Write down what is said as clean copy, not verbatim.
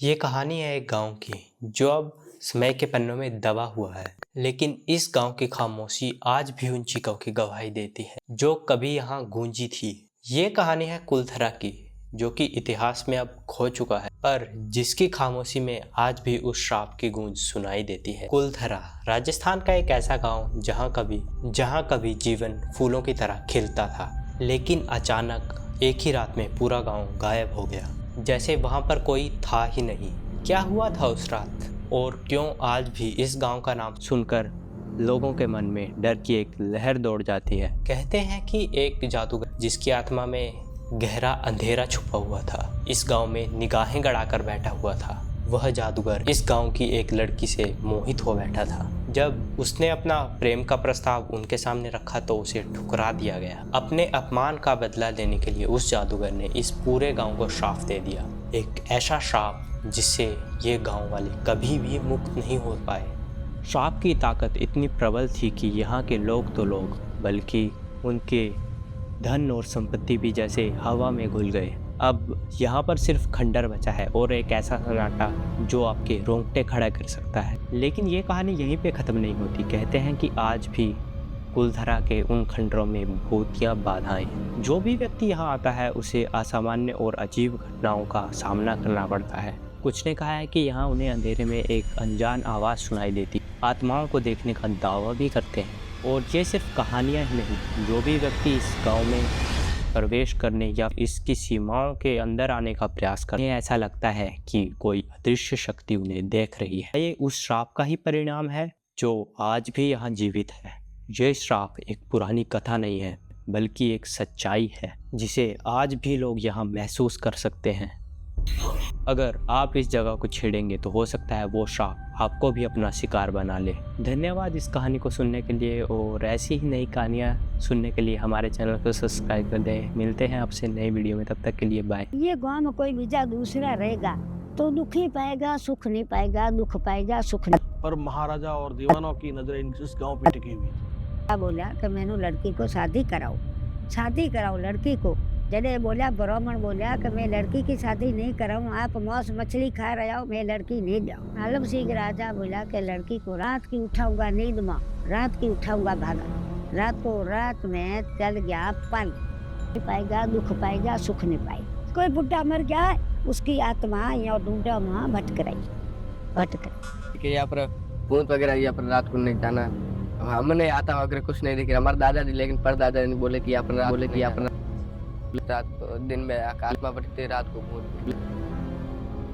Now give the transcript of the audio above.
ये कहानी है एक गांव की जो अब समय के पन्नों में दबा हुआ है। लेकिन इस गांव की खामोशी आज भी उन चीखों की गवाही देती है जो कभी यहाँ गूंजी थी। ये कहानी है कुलथरा की, जो कि इतिहास में अब खो चुका है, पर जिसकी खामोशी में आज भी उस श्राप की गूंज सुनाई देती है। कुलथरा राजस्थान का एक ऐसा गांव जहाँ कभी जीवन फूलों की तरह खिलता था, लेकिन अचानक एक ही रात में पूरा गांव गायब हो गया, जैसे वहां पर कोई था ही नहीं। क्या हुआ था उस रात और क्यों आज भी इस गांव का नाम सुनकर लोगों के मन में डर की एक लहर दौड़ जाती है। कहते हैं कि एक जादूगर जिसकी आत्मा में गहरा अंधेरा छुपा हुआ था, इस गांव में निगाहें गड़ाकर बैठा हुआ था। वह जादूगर इस गांव की एक लड़की से मोहित हो बैठा था। जब उसने अपना प्रेम का प्रस्ताव उनके सामने रखा तो उसे ठुकरा दिया गया। अपने अपमान का बदला लेने के लिए उस जादूगर ने इस पूरे गांव को श्राप दे दिया, एक ऐसा श्राप जिससे ये गांव वाले कभी भी मुक्त नहीं हो पाए। श्राप की ताकत इतनी प्रबल थी कि यहाँ के लोग तो लोग, बल्कि उनके धन और संपत्ति भी जैसे हवा में घुल गए। अब यहाँ पर सिर्फ खंडर बचा है और एक ऐसा सन्नाटा जो आपके रोंगटे खड़ा कर सकता है। लेकिन ये कहानी यहीं पे ख़त्म नहीं होती। कहते हैं कि आज भी कुलधरा के उन खंडरों में भूतिया बाधाएं हैं। जो भी व्यक्ति यहाँ आता है उसे असामान्य और अजीब घटनाओं का सामना करना पड़ता है। कुछ ने कहा है कि यहाँ उन्हें अंधेरे में एक अनजान आवाज़ सुनाई देती, आत्माओं को देखने का दावा भी करते हैं। और ये सिर्फ कहानियाँ ही नहीं, जो भी व्यक्ति इस गाँव में प्रवेश करने या इसकी सीमाओं के अंदर आने का प्रयास करने, ऐसा लगता है कि कोई अदृश्य शक्ति उन्हें देख रही है। ये उस श्राप का ही परिणाम है जो आज भी यहाँ जीवित है। ये श्राप एक पुरानी कथा नहीं है, बल्कि एक सच्चाई है जिसे आज भी लोग यहाँ महसूस कर सकते हैं। अगर आप इस जगह को छेड़ेंगे तो हो सकता है वो श्राप आपको भी अपना शिकार बना ले। धन्यवाद इस कहानी को सुनने के लिए, और ऐसी ही नई कहानियाँ सुनने के लिए हमारे चैनल को सब्सक्राइब कर दें। मिलते हैं आपसे नई वीडियो में, तब तक के लिए बाय। ये गाँव में कोई बीजा दूसरा रहेगा तो दुख ही पाएगा, सुख नहीं पाएगा, दुख पाएगा, सुख नहीं। पर महाराजा और दीवानों की नजरें इस गांव पे टिकी हुई। क्या बोला कि मैंने लड़की को शादी कराओ लड़की को। जड़े बोला ब्राह्मण बोला कि मैं लड़की की शादी नहीं कराऊं, आप मौस मछली खा रहे हो, मैं लड़की नहीं जाऊं। आलम सिंह राजा बोला कि लड़की को रात की उठाऊंगा नींद में, रात की उठाऊंगा भागा। रात में चल गया पल, पाएगा दुख पाएगा, सुख नहीं पाएगा। कोई बुढ़ा मर गया, उसकी आत्मा या ढूंढा में भटक रही। यहाँ पर भूत वगैरह यहाँ पर रात को नहीं जाना। हमने आता वगैरह कुछ नहीं दिख रहा, हमारे दादाजी, लेकिन परदादा ने बोले कि यहाँ पर रात को दिन में आकाश में बढ़ते, रात को भूत।